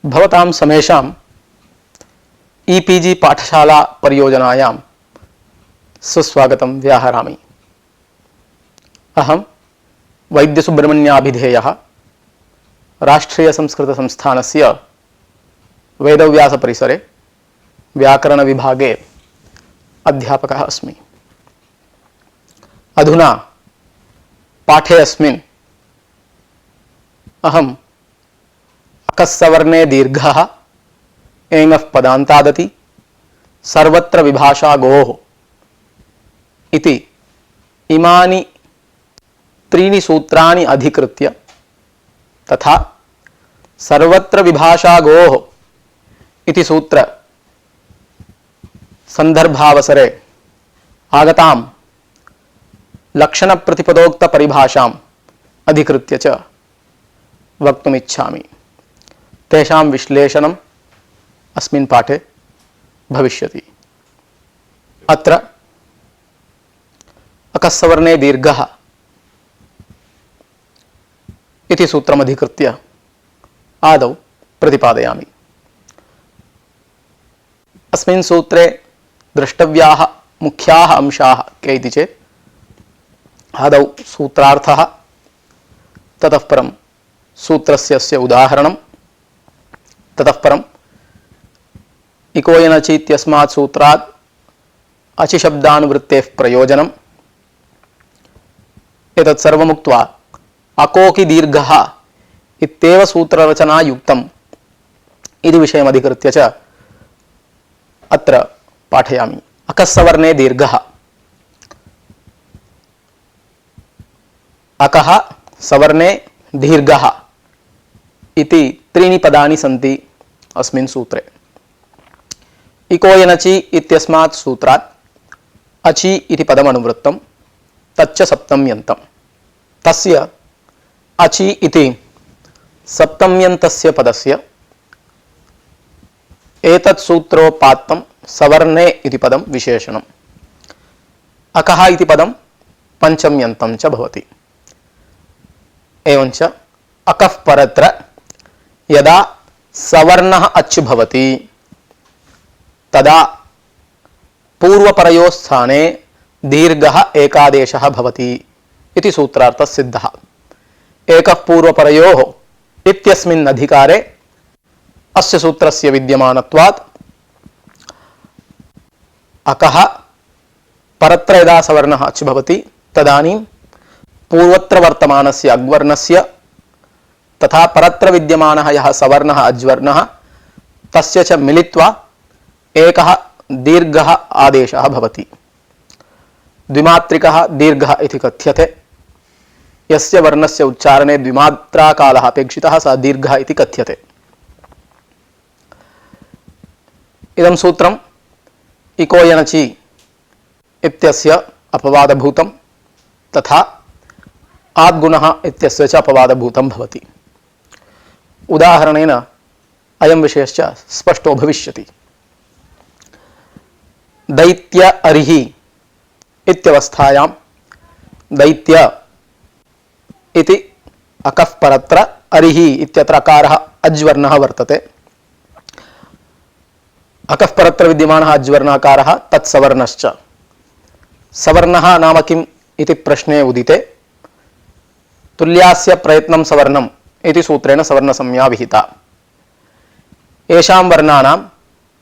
भवतां समेषां ईपीजी पाठशाला परियोजनायां सुस्वागतं व्याहरामि। अहं वैद्यसुब्रह्मण्याभिधेयः राष्ट्रीयसंस्कृतसंस्थानस्य वेदव्यासपरिसरे व्याकरणविभागे अध्यापकः अस्मि। अधुना पाठे अस्मिन् अहम् अकस्सवर्णे दीर्घः एङः पदान्तादति सर्वत्र विभाषा गोः इति इमानि त्रीणि सूत्राणि अधिकृत्य तथा सर्वत्र विभाषा गोः इति सूत्र संदर्भावसरे आगतां लक्षणप्रतिपदोक्त परिभाषाम् अधिकृत्य च वक्तुमिच्छामि। तेषां विश्लेषणम् अस्मिन् पाठे भविष्यति। अत्र अकस्सवर्णे दीर्घः इति सूत्रमधिकृत्य आदौ प्रतिपादयामि। अस्मिन् सूत्रे द्रष्टव्याः मुख्याः अंशाः के इति चेत् आदौ सूत्रार्थः, ततः परं सूत्रस्य उदाहरणं, ततः परम् इको यनचि इत्यस्मात् सूत्रात् अचिशब्दानुवृत्तेः प्रयोजनम्। एतत् सर्वमुक्त्वा अकोकि दीर्घः इत्येव सूत्ररचना युक्तम् इति विषयमधिकृत्य च अत्र पाठयामि। अकस्सवर्णे दीर्घः, अकः सवर्णे दीर्घः इति त्रीणि पदानि सन्ति अस्मिन् सूत्रे। इको यनचि इत्यस्मात् सूत्रात् अचि इति पदमनुवृत्तं, तच्च सप्तम्यन्तं। तस्य अचि इति सप्तम्यन्तस्य पदस्य एतत् सूत्रोपात्तं सवर्णे इति पदं विशेषणम्। अकः इति पदं पञ्चम्यन्तं च भवति। एवञ्च अकः परत्र यदा सवर्णः अच् भवति तदा पूर्वपरयोः स्थाने दीर्घः एकादेशः भवति इति सूत्रार्थः सिद्धः। एकः पूर्वपरयोः इत्यस्मिन् अधिकारे अस्य सूत्रस्य विद्यमानत्वात् अकः परत्र यदा सवर्णः अच् भवति तदानीं पूर्वत्र वर्तमानस्य अग्वर्णस्य तथा परत्र विद्यमानः यः सवर्णः अज्वर्णः तस्य च मिलित्वा एकः दीर्घः आदेशः भवति। द्विमात्रिकः दीर्घः इति कथ्यते। यस्य वर्णस्य उच्चारणे द्विमात्राकालः अपेक्षितः सः दीर्घः इति कथ्यते। इदं सूत्रम् इको यनचि इत्यस्य अपवादभूतं तथा आद्गुणः इत्यस्य च अपवादभूतं भवति। उदाहरणेन अयं विषयश्च स्पष्टो भविष्यति। दैत्य अरिहि इत्यवस्थायां दैत्य इति अकः परत्र अरिहि इत्यत्र अकारः अज्वर्णः वर्तते। अकः परत्र विद्यमानः अज्वर्णाकारः तत्सवर्णश्च। सवर्णः नाम किम् इति प्रश्ने उदिते तुल्यास्य प्रयत्नं सवर्णम् इति सूत्रेण सवर्णसंज्ञा विहिता। येषां वर्णानां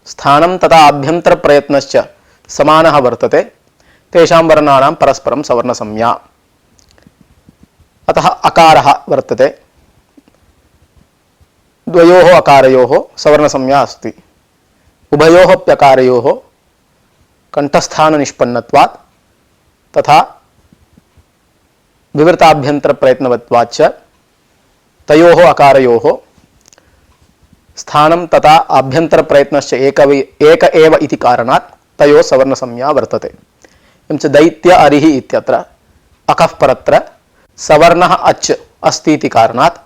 स्थानं तथा आभ्यन्तरप्रयत्नश्च समानः वर्तते तेषां वर्णानां परस्परं सवर्णसंज्ञा। अतः अकारः वर्तते, द्वयोः अकारयोः सवर्णसंज्ञा अस्ति। उभयोः अप्यकारयोः कण्ठस्थाननिष्पन्नत्वात् तथा विवृताभ्यन्तरप्रयत्नवत्वाच्च तयोः अकारयोः स्थानं तथा आभ्यन्तरप्रयत्नश्च एक एव इति कारणात् तयोः सवर्णसंज्ञा वर्तते। एवं च दैत्य अरिहि इत्यत्र अकः परत्र सवर्णः अच् अस्ति इति कारणात्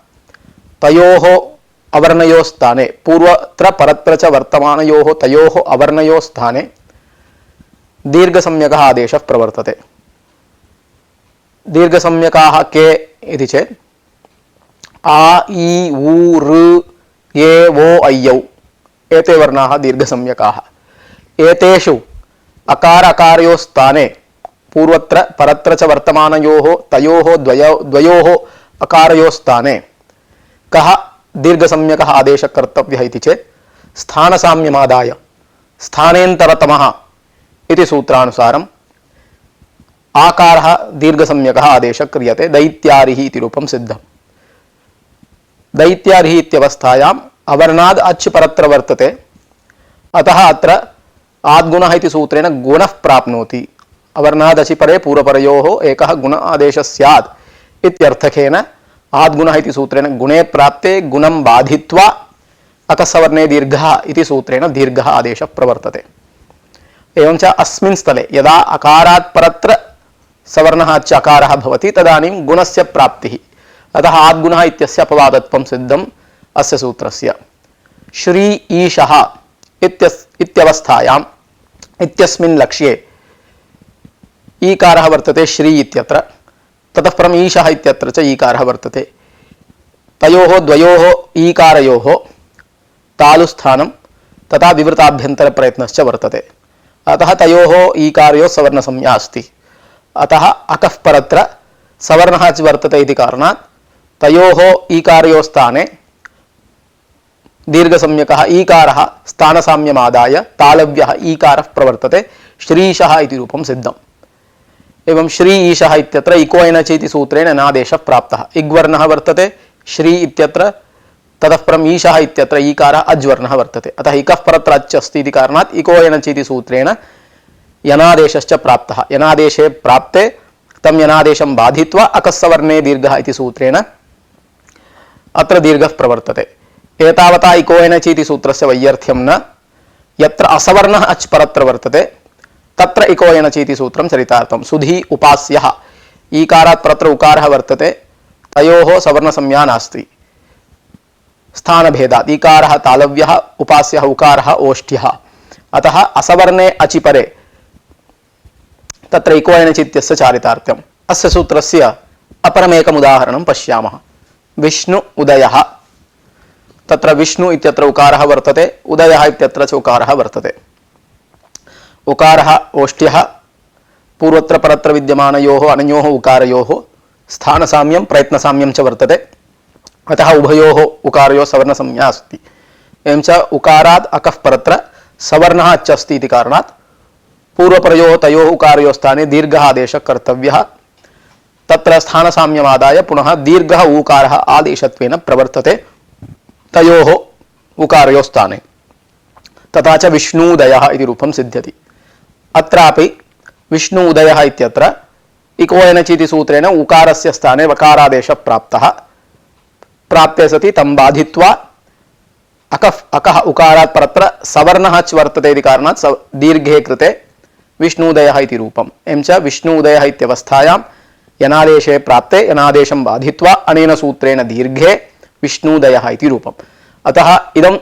तयोः अवर्णयोः स्थाने पूर्वत्र परत्र च वर्तमानयोः तयोः अवर्णयोः स्थाने दीर्घसंज्ञकः आदेशः प्रवर्तते। दीर्घसंज्ञकाः के इति चेत् आ इ उ ऋ ये वो अय्यौ एते वर्णाः दीर्घसंज्ञकाः। एतेषु अकार अकारयोः स्थाने पूर्वत्र परत्र च वर्तमानयोः तयोः द्वयोः अकारयोः स्थाने कः दीर्घसंज्ञकः आदेशः कर्तव्यः इति चेत् स्थानसाम्यमादाय स्थानेन्तरतमः इति सूत्रानुसारम् आकारः दीर्घसंज्ञकः आदेशः क्रियते। दैत्यारिः इति रूपं सिद्धम्। दैत्यारिः इत्यवस्थायाम् अवर्णाद् अच् परत्र वर्तते, अतः अत्र आद्गुणः इति सूत्रेण गुणः प्राप्नोति। अवर्णाद् अचि परे पूर्वपरयोः एकः गुण आदेशः स्यात् इत्यर्थकेन आद्गुणः इति सूत्रेण गुणे प्राप्ते गुणं बाधित्वा अकस्सवर्णे दीर्घः इति सूत्रेण दीर्घः आदेशः प्रवर्तते। एवञ्च अस्मिन् स्थले यदा अकारात् परत्र सवर्णः अच् अकारः भवति तदानीं गुणस्य प्राप्तिः, अतः आद्गुणः इत्यस्य अपवादत्वं सिद्धम् अस्य सूत्रस्य। श्री ईशः इत्यवस्थायाम् इत्यस्मिन् लक्ष्ये ईकारः वर्तते श्री इत्यत्र, ततः परम् ईशः इत्यत्र च ईकारः वर्तते। तयोः द्वयोः ईकारयोः तालुस्थानं तथा विवृताभ्यन्तरप्रयत्नश्च वर्तते, अतः तयोः ईकारयोः सवर्णसंज्ञा अस्ति। अतः अकः परत्र सवर्णः च वर्तते इति कारणात् तयोः ईकारयोः स्थाने दीर्घसंज्ञकः ईकारः स्थानसाम्यमादाय तालव्यः ईकारः प्रवर्तते। श्रीशः इति रूपं सिद्धम्। एवं श्री ईशः इत्यत्र इको एनच् इति सूत्रेण अनादेशः प्राप्तः। इग्वर्णः वर्तते श्री इत्यत्र, ततः परम् ईशः इत्यत्र ईकारः अज्वर्णः वर्तते, अतः इकः परत्र अच् अस्ति इति कारणात् इको एनच् इति सूत्रेण यनादेशश्च प्राप्तः। यनादेशे प्राप्ते तं यनादेशं बाधित्वा अकस्सवर्णे दीर्घः इति सूत्रेण अत्र दीर्घः प्रवर्तते। एतावता इको एनच् इति सूत्रस्य वैयर्थ्यं न, यत्र असवर्णः अच् परत्र वर्तते तत्र इको एनच् इति सूत्रं चरितार्थं। सुधी उपास्यः ईकारात् परत्र उकारः वर्तते, तयोः सवर्णसंज्ञा नास्ति स्थानभेदात्। ईकारः तालव्यः, उपास्यः उकारः ओष्ठ्यः, अतः असवर्णे अचि परे तत्र इको एनच् इत्यस्य चारितार्थ्यम्। अस्य सूत्रस्य अपरमेकम् उदाहरणं पश्यामः। विष्णु उदयः, तत्र विष्णु इत्यत्र उकारः वर्तते, उदयः इत्यत्र च उकारः वर्तते। उकारः ओष्ठ्यः, पूर्वत्र परत्र विद्यमानयोः अनयोः उकारयोः स्थानसाम्यं प्रयत्नसाम्यं च वर्तते, अतः उभयोः उकारयोः सवर्णसंज्ञा अस्ति। एवं च उकारात् अकः परत्र सवर्णः अच् अस्ति इति कारणात् पूर्वपरयोः तयोः उकारयोः स्थाने दीर्घः आदेशः कर्तव्यः। तत्र स्थानसाम्यमादाय पुनः दीर्घः ऊकारः आदेशत्वेन प्रवर्तते तयोः उकारयोः स्थाने। तथा च विष्णुदयः इति रूपं सिद्ध्यति। अत्रापि विष्णु उदयः इत्यत्र इको एनच् इति सूत्रेण उकारस्य स्थाने वकारादेशः प्राप्तः। प्राप्ते सति तं बाधित्वा अकः उकारात् परत्र सवर्णः च वर्तते इति कारणात् दीर्घे कृते विष्णुदयः इति रूपम्। एवं च विष्णुदयः इत्यवस्थायां यनादेशे प्राप्ते यनादेशं बाधित्वा अनेन सूत्रेण दीर्घे विष्णुदयः इति रूपम्। अतः इदं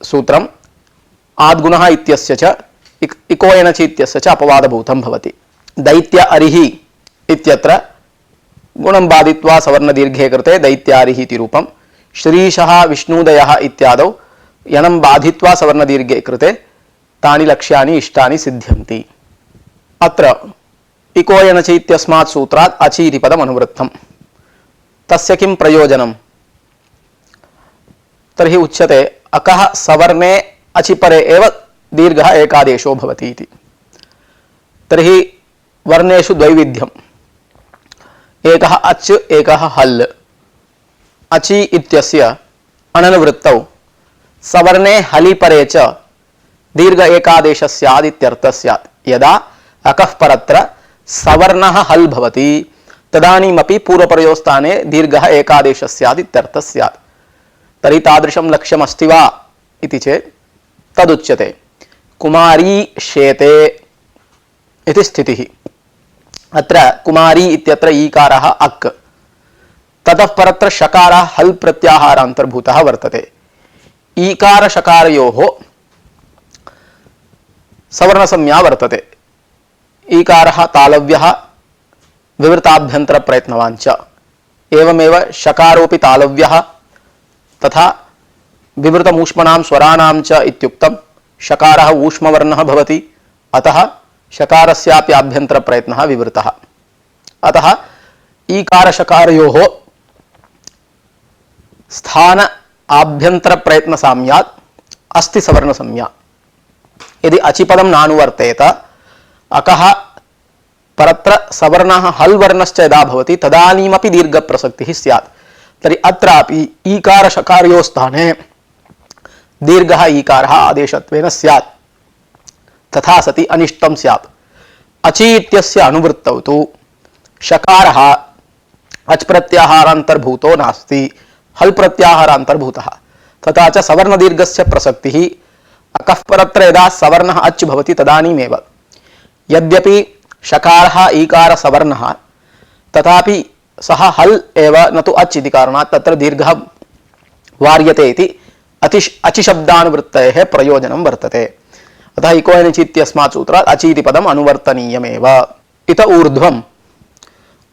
सूत्रम् आद्गुणः इत्यस्य च इको एनच् इत्यस्य च अपवादभूतं भवति। दैत्य अरिः इत्यत्र गुणं बाधित्वा सवर्णदीर्घे कृते दैत्यारिः इति रूपं। श्रीशः विष्णुदयः इत्यादौ यनं बाधित्वा सवर्णदीर्घे कृते तानि लक्ष्यानि इष्टानि सिद्ध्यन्ति। अत्र इको एनच् इत्यस्मात् सूत्रात् अचि इति पदम् अनुवृत्तम्। तस्य किं प्रयोजनम्? तर्हि उच्यते अकः सवर्णे अचि परे एव दीर्घः एकादेशो भवति इति। तर्हि वर्णेषु द्वैविध्यम्, एकः अच् एकः हल्। अचि इत्यस्य अननुवृत्तौ सवर्णे हलि परे च दीर्घ एकादेशः स्यात् इत्यर्थः स्यात्। यदा अकः परत्र सवर्णः हल् भवति तदानीमपि पूर्वपरयोः स्थाने दीर्घः एकादेशः स्यात् इत्यर्थः स्यात्। तर्हि तादृशं लक्ष्यमस्ति वा इति चेत् तदुच्यते। कुमारी शेते इति स्थितिः। अत्र कुमारी इत्यत्र ईकारः अक्, ततः परत्र शकारः हल् प्रत्याहारान्तर्भूतः वर्तते। ईकार शकारयोः सवर्णसंज्ञा वर्तते। ईकारः तालव्यः विवृताभ्यन्तरप्रयत्नवान् च। एवमेव शकारोऽपि तालव्यः तथा विवृतमूष्मणां स्वराणां च इत्युक्तं शकारः ऊष्मवर्णः भवति, अतः शकारस्यापि आभ्यन्तर प्रयत्नः विवृतः। अतः ईकार शकारयोः स्थान आभ्यन्तर प्रयत्न साम्यात् अस्ति सवर्ण संज्ञा। यदि अचिपदं नानुवर्तेत अकः परत्र सवर्णः हल् वर्णश्च यदा भवति तदानीमपि दीर्घ प्रसक्तिः स्यात्। तर्हि अत्रापि ईकार शकारयोः स्थाने दीर्घः ईकारः आदेशत्वेन स्यात्। तथा सति अनिष्टं स्यात्। अचि इत्यस्य अनुवृत्तौ तु शकारः अच् प्रत्याहारान्तर्भूतो नास्ति, हल् प्रत्याहारान्तर्भूतः। तथा च सवर्णदीर्घस्य प्रसक्तिः अकः परत्र यदा सवर्णः अच् भवति तदानीमेव। यद्यपि शकारः ईकार सवर्णः तथापि सः हल् एव न तु अच् इति कारणात् तत्र दीर्घः वार्यते इति अचिशब्दानुवृत्तेः प्रयोजनं वर्तते। अतः इको एनिचि इत्यस्मात् सूत्रात् अचि इति पदम् अनुवर्तनीयमेव। इत ऊर्ध्वम्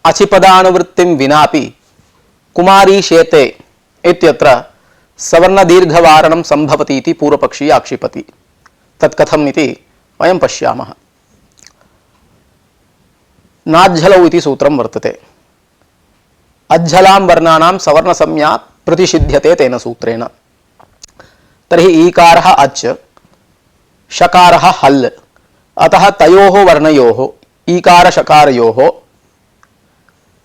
अचिपदानुवृत्तिं विनापि कुमारी शेते इत्यत्र सवर्णदीर्घवारणं संभवति इति पूर्वपक्षी आक्षिपति। तत्कथम् इति वयं पश्यामः। नाज्झलौ इति सूत्रं वर्तते। अज्झलां वर्णानां सवर्णसंज्ञा प्रतिषिध्यते तेन सूत्रेण। तर्हि ईकारः अच्, शकारः हल्, अतः तयोः वर्णयोः ईकार शकारयोः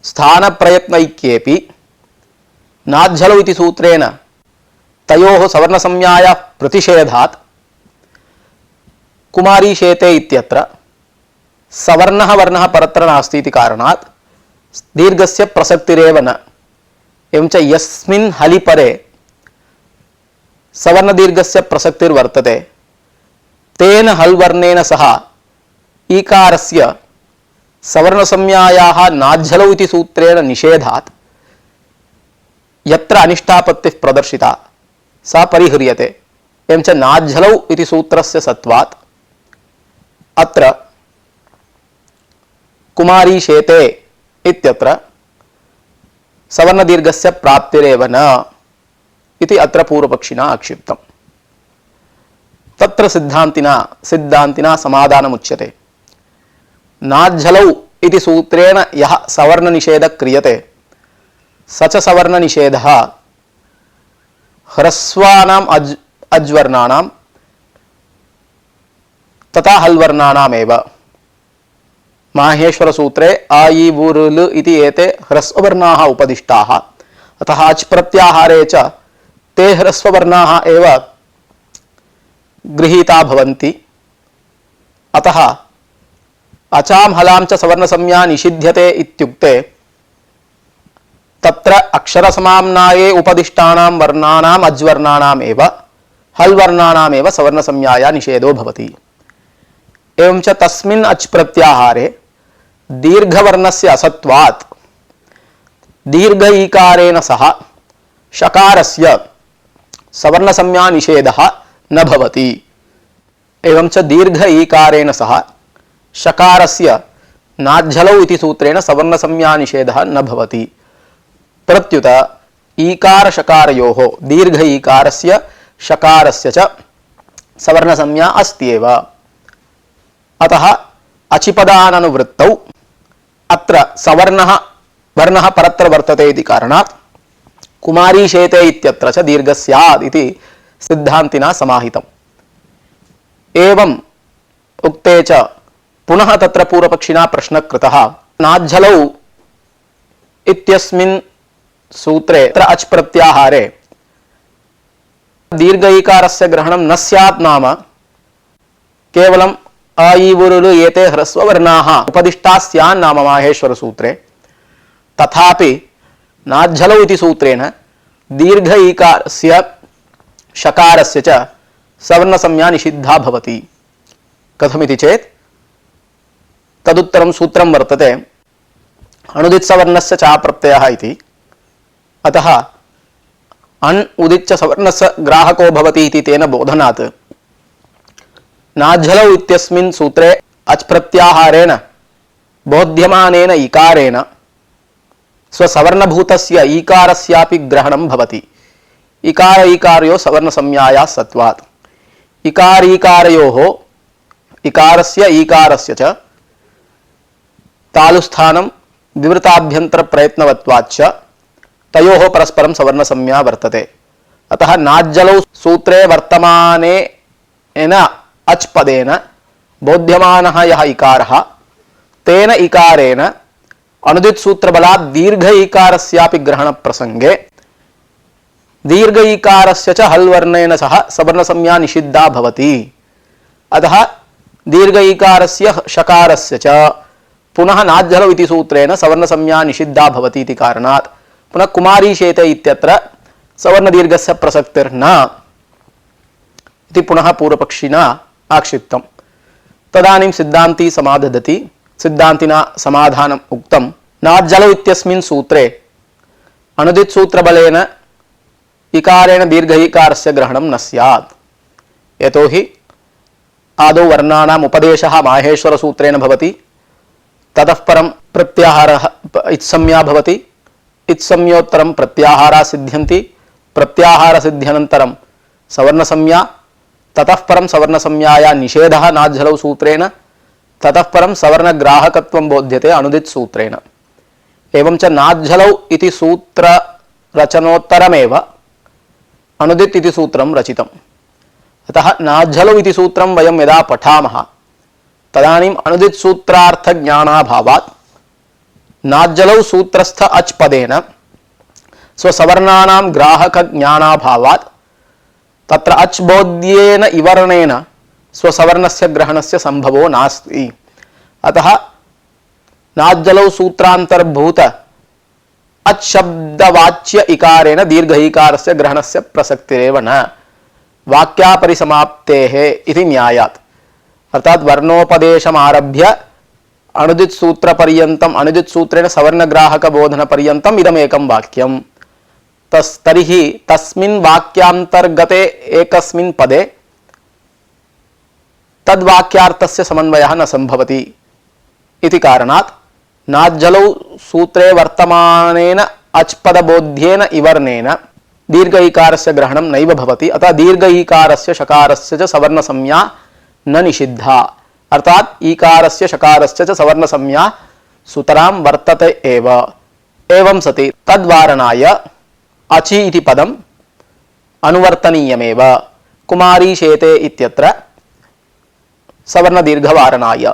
स्थानप्रयत्नैक्येपि नाज्झलौ इति सूत्रेण तयोः सवर्णसंज्ञायाः प्रतिषेधात् कुमारी शेते इत्यत्र सवर्णः वर्णः परत्र नास्ति इति कारणात् दीर्घस्य प्रसक्तिरेव न। एवं च यस्मिन् हलि परे सवर्णदीर्घस्य प्रसक्तिर्वर्तते तेन हल् वर्णेन सह ईकारस्य सवर्णसंज्ञायाः नाज्झलौ इति सूत्रेण निषेधात् यत्र अनिष्टापत्तिः प्रदर्शिता सा परिह्रियते। एवं च नाज्झलौ इति सूत्रस्य सत्वात् अत्र कुमारी शेते इत्यत्र सवर्णदीर्घस्य प्राप्तिरेव न इति अत्र पूर्वपक्षिणा आक्षिप्तम्। तत्र सिद्धान्तिना समाधानमुच्यते। नाज्झलौ इति सूत्रेण यः सवर्णनिषेधः क्रियते स च सवर्णनिषेधः ह्रस्वानाम् अज्वर्णानां तथा हल्वर्णानामेव। माहेश्वर सूत्रे आ इ वु ऋ लृ इति एते ह्रस्ववर्णाः उपदिष्टाः। अतः अच् प्रत्याहारे च ते ह्रस्ववर्णाः एव गृहीता भवन्ति। अतः अचां हलां च सवर्णसंज्ञा निषिध्यते इत्युक्ते तत्र अक्षरसमाम्नाये उपदिष्टानां वर्णानाम् अज्वर्णानाम् एव हल्वर्णानामेव सवर्णसंज्ञाया निषेधो भवति। एवं च तस्मिन् अच् प्रत्याहारे दीर्घवर्णस्य असत्वात् दीर्घ ईकारेण सह शकारस्य सवर्णसंज्ञा निषेधः न भवति। एवं च दीर्घ ईकारेण सह शकारस्य नाज्झलौ इति सूत्रेण सवर्णसंज्ञा निषेधः न भवति। प्रत्युत ईकार शकारयोः दीर्घ ईकारस्य शकारस्य च सवर्णसंज्ञा अस्त्येव। अतः अचिपदाननुवृत्तौ अत्र सवर्णः वर्णः परत्र वर्तते इति कारणात् कुमारी शेते इत्यत्र च दीर्घ स्यात् इति सिद्धान्तिना समाहितम्। एवम् उक्ते च पुनः तत्र पूर्वपक्षिणा प्रश्नः कृतः। नाज्झलौ इत्यस्मिन् सूत्रे अत्र अच् प्रत्याहारे दीर्घ ईकारस्य ग्रहणं न स्यात् नाम केवलम् अ इ वु ऋ लृ एते ह्रस्ववर्णाः उपदिष्टाः स्यान् नाम माहेश्वर सूत्रे। तथापि नाज्झलौ इति सूत्रेण दीर्घ ईकारस्य शकारस्य च सवर्णसंज्ञा निषिद्धा भवति। कथमिति चेत् तदुत्तरं सूत्रं वर्तते अणुदित्सवर्णस्य चा प्रत्ययः इति। अतः अण् उदिच्च सवर्णस्य ग्राहको भवति इति तेन बोधनात् नाज्झलौ इत्यस्मिन् सूत्रे अच् प्रत्याहारेण बोध्यमानेन इकारेण स्वसवर्णभूतस्य ईकारस्यापि ग्रहणं भवति। इकार ईकारयो सवर्ण संज्ञाया सत्वात् इकार ईकारयोः इकारस्य ईकारस्य च तालुस्थानं विवृताभ्यंतर प्रयत्नवत्वाच्च तयोः परस्परं सवर्ण संज्ञा वर्तते। अतः नाज्जलौ सूत्रे वर्तमाने अच् पदेन बोध्यमानः यः इकारः तेन इकारेण अनुदित सूत्र बलात् दीर्घ इकारस्यापि ग्रहण प्रसंगे दीर्घ इकारस्य च हल् वर्णेन सह सवर्ण संज्ञा निषिद्धा भवति। अतः दीर्घ इकारस्य शकारस्य च पुनः नाज्जलौ इति सूत्रेण सवर्ण संज्ञा निषिद्धा भवति इति कारणात् पुनः कुमारी शेते इत्यत्र सवर्ण दीर्घस्य प्रसक्तिर्न इति पुनः पूर्वपक्षिणा आक्षिप्तम्। तदानीं सिद्धान्ती समादधति। सिद्धान्तिना समाधानम् उक्तं नाज्जलौ इत्यस्मिन् सूत्रे अनुदित सूत्रबलेन इकारेण दीर्घ इकारस्य ग्रहणं न स्यात्। यतोहि आदौ वर्णानाम् उपदेशः माहेश्वर सूत्रेण भवति, ततः परं प्रत्याहारः इत्संज्ञा भवति, इत्संज्ञोत्तरं प्रत्याहारा सिद्ध्यन्ति, प्रत्याहार सिद्ध्यनन्तरं सवर्ण संज्ञा, ततः परं सवर्ण संज्ञाया निषेधः नाज्जलौ सूत्रेण, ततः परं सवर्ण ग्राहकत्वं बोध्यते अनुदित सूत्रेण। एवं च नाज्जलौ इति सूत्र रचनोत्तरमेव अनुदित इति सूत्रं रचितम्। अतः नाज्जलौ इति सूत्रं वयं यदा पठामः तदानीम् अनुदित सूत्रार्थ ज्ञानाभावात् नाज्जलौ सूत्रस्थ अच् पदेन स्वसवर्णानां ग्राहक ज्ञानाभावात् तत्र अच् बोध्येन इवर्णेन स्वसवर्णस्य ग्रहणस्य संभवो नास्ति। अतः नाज्जलौ सूत्रांतर्भूत अच् शब्दवाच्य इकारेण दीर्घ इकारस्य ग्रहणस्य प्रसक्तिरेव न वाक्यापरिसमाप्तेः इति न्यायात्। अर्थात वर्णोपदेशमारभ्य अनुदित सूत्र पर्यन्तम् अनुदित सूत्रेण सवर्ण ग्राहक बोधन पर्यन्तम् इदमेकं वाक्यम्। तर्हि तस्मिन् वाक्यान्तर्गते एकस्मिन् पदे तद्वाक्यार्थस्य समन्वयः न संभवति इति कारणात् नाज्जलौ सूत्रे वर्तमानेन अच् पदबोध्येन इवर्णेन दीर्घ इकारस्य ग्रहणं नैव भवति। अतः दीर्घ इकारस्य शकारस्य च सवर्ण संज्ञा न निषिद्धा। अर्थात ईकारस्य शकारस्य च सवर्ण संज्ञा सुतरां वर्तते एव। एवं सति तद्वारणाय अचि इति पदम् अनुवर्तनीयमेव। कुमारी शेते इत्यत्र सवर्ण दीर्घवारणाय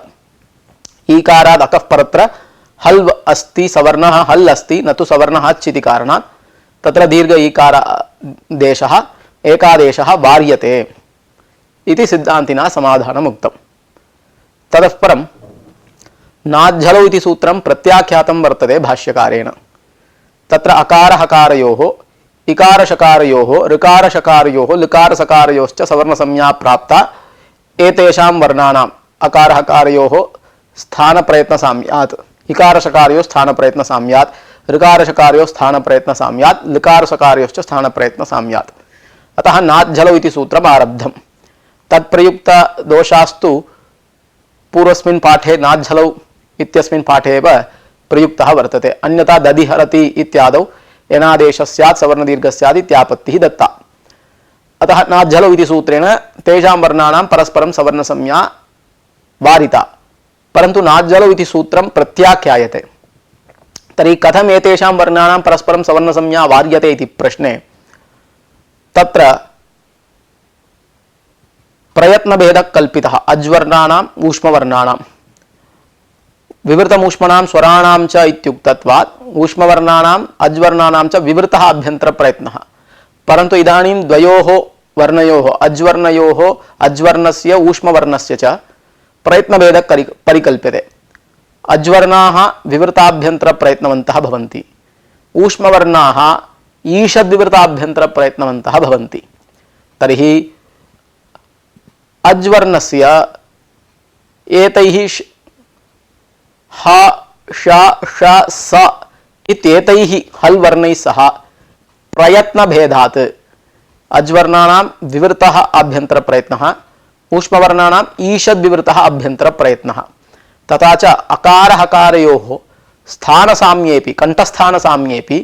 ईकाराद् अकः परत्र हल् अस्ति, सवर्णः हल् अस्ति, न तु सवर्णः अच् इति कारणात् तत्र दीर्घ ईकार देशः एकादेशः वार्यते इति सिद्धान्तिना समाधानम् उक्तम्। ततः परं नाज्जलौ इति सूत्रं प्रत्याख्यातं वर्तते भाष्यकारेण। तत्र अकार हकारयोः इकार शकारयोः ऋकार शकारयोः लकार सकारयोश्च सवर्ण संज्ञा प्राप्ता एतेषां वर्णानाम् अकार हकारयोः स्थान प्रयत्न साम्यात्, इकार शकारयोः स्थान प्रयत्न साम्यात्, ऋकार शकारयोः स्थान प्रयत्न साम्यात्, लकार शकारयोश्च स्थान प्रयत्न साम्यात्। अतः नाज्जलौ इति सूत्रम् आरब्धम्। तत्प्रयुक्त दोषास्तु पूर्वस्मिन् पाठे नाज्जलौ इत्यस्मिन् पाठे एव प्रयुक्तः वर्तते। अन्यथा दधिहरति इत्यादौ यनादेशः स्यात् सवर्ण दीर्घः स्यात् इत्यापत्तिः दत्ता। अतः नाज्जलौ इति सूत्रेण तेषां वर्णानां परस्परं सवर्ण संज्ञा वारिता, परन्तु नाज्जलौ इति सूत्रं प्रत्याख्यायते। तर्हि कथम् एतेषां वर्णानां परस्परं सवर्ण संज्ञा वार्यते इति प्रश्ने तत्र प्रयत्नभेदः कल्पितः। अज्वर्णानाम् ऊष्मवर्णानां विवृतमूष्मणां स्वराणां च इत्युक्तत्वात् ऊष्मवर्णानाम् अज्वर्णानां च विवृतः अभ्यन्तर प्रयत्नः। परन्तु इदानीं द्वयोः वर्णयोः अज्वर्णयोः अज्वर्णस्य ऊष्मवर्णस्य च प्रयत्नभेदः परिकल्प्यते। अज्वर्णाः विवृताभ्यन्तर प्रयत्नवन्तः भवन्ति, ऊष्मवर्णाः ईषद्विवृताभ्यन्तर प्रयत्नवन्तः भवन्ति। तर्हि अज्वर्णस्य एतैः ह श ष स इत्येतैः हल् वर्णैः सह प्रयत्नभेदात् अज्वर्णानां विवृतः आभ्यन्तर प्रयत्नः, ऊष्मवर्णानाम् ईषद्विवृतः आभ्यन्तर प्रयत्नः, तथा च अकार हकारयोः स्थानसाम्येपि कंठस्थानसाम्येपि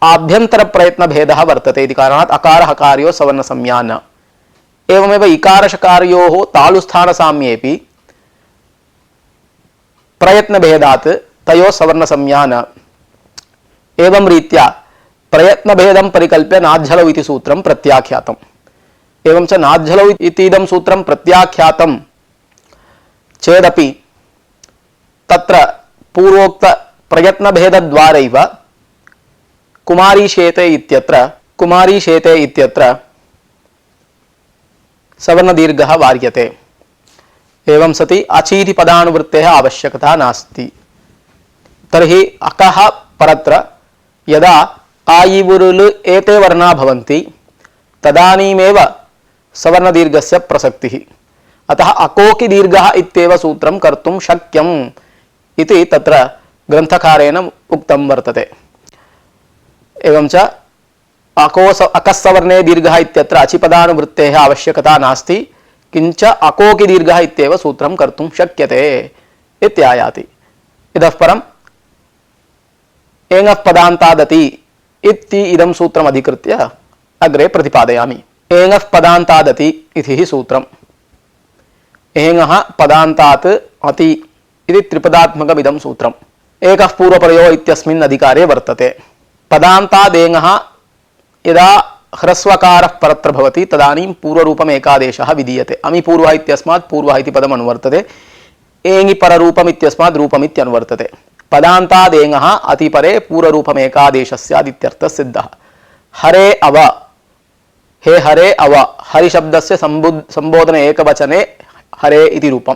आभ्यंतर प्रयत्न भेदः वर्तते इति कारणात् अकार हकार्यो सवर्ण संज्ञा न। एवमेव इकार शकारयोः तालुस्थान साम्येपि प्रयत्न भेदात् तयोः सवर्ण संज्ञा न। एवं रीत्या प्रयत्न भेदं परिकल्प्य नाज्झलौ इति सूत्रं प्रत्याख्यातम्। एवं च नाज्झलौ इतीदं सूत्रं प्रत्याख्यातं चेदपि तत्र पूर्वोक्त प्रयत्न भेदद्वारैव कुमारीशेते इत्यत्र सवर्ण दीर्घः वार्यते। एवं सति अचीति पदानुवृत्तेः आवश्यकता नास्ति। तर्हि अकः परत्र यदा आयिवुरुलु एते वर्णा भवन्ति तदानीमेव सवर्ण दीर्घस्य प्रसक्तिः। अतः अकोकि दीर्घः इत्येव सूत्रं कर्तुं शक्यम् इति तत्र ग्रन्थकारेण उक्तं वर्तते। एवं च अकस्सवर्णे दीर्घः इत्यत्र अचिपदानुवृत्तेः आवश्यकता नास्ति, किञ्च अकोकि दीर्घः इत्येव सूत्रं कर्तुं शक्यते इत्यायाति। इतः परम् एङः पदान्तादति इति इदं सूत्रम् अधिकृत्य अग्रे प्रतिपादयामि। एङः पदान्तादति इति सूत्रम्। एङः पदान्तात् अति इति त्रिपदात्मकमिदं सूत्रम्। एकः पूर्वपरयो इत्यस्मिन् अधिकारे वर्तते। पदान्तादेङः यदा ह्रस्वकारः परत्र भवति तदानीं पूर्वरूपम् एकादेशः विधीयते। अमि पूर्वः इत्यस्मात् पूर्वः इति पदम् अनुवर्तते। एङि पररूपम् इत्यस्मात् रूपम् इत्यनुवर्तते। पदान्तादेङः अतिपरे पूर्वरूपम् एकादेशस्यादित्यर्थः सिद्धः। हरे अव, हे हरे अव, हरिशब्दस्य संबोधने एकवचने हरे इति रूपम्।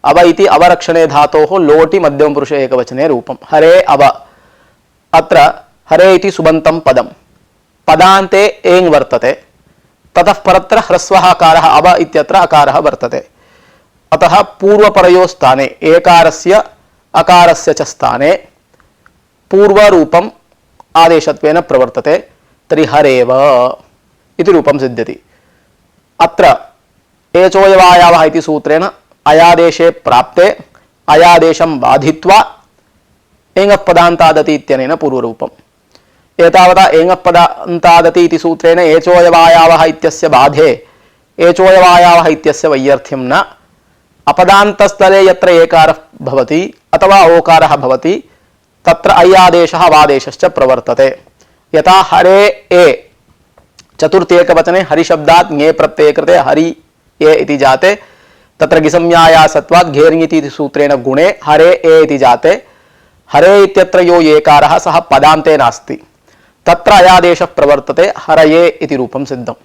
अव इति अवरक्षणे धातोः लोटि मध्यमपुरुषे एकवचने रूपम्। हरे अव, अत्र हरे इति सुबन्तं पदम्। पदान्ते एङ् वर्तते, ततः परत्र ह्रस्वः अव इत्यत्र अकारः वर्तते। अतः पूर्वपरयोः स्थाने एकारस्य अकारस्य च स्थाने पूर्वरूपम् आदेशत्वेन प्रवर्तते। तर्हि हरेव इति रूपं सिद्ध्यति। अत्र एचोयवायावः इति सूत्रेण अयादेशे प्राप्ते अयादेशं बाधित्वा एङः पदान्तादति इत्यनेन पूर्वरूपम्। एतावता एङः पदान्तादति इति सूत्रेण एचोयवायावः इत्यस्य बाधे एचोयवायावः इत्यस्य वैयर्थ्यं न। अपदान्तस्थले यत्र एकारः भवति अथवा ओकारः भवति तत्र अय्यादेशः अवादेशश्च प्रवर्तते। यथा हरे ए चतुर्थेकवचने हरिशब्दात् ङे प्रत्यये कृते हरि ए इति जाते, तत्र गिसंज्ञायासत्वात् घेर्ङिति इति सूत्रेण गुणे हरे ए इति जाते। हरे इत्यत्र यो एकारः सः पदान्ते नास्ति, तत्र अयादेशः प्रवर्तते, हरये इति रूपं सिद्धम्।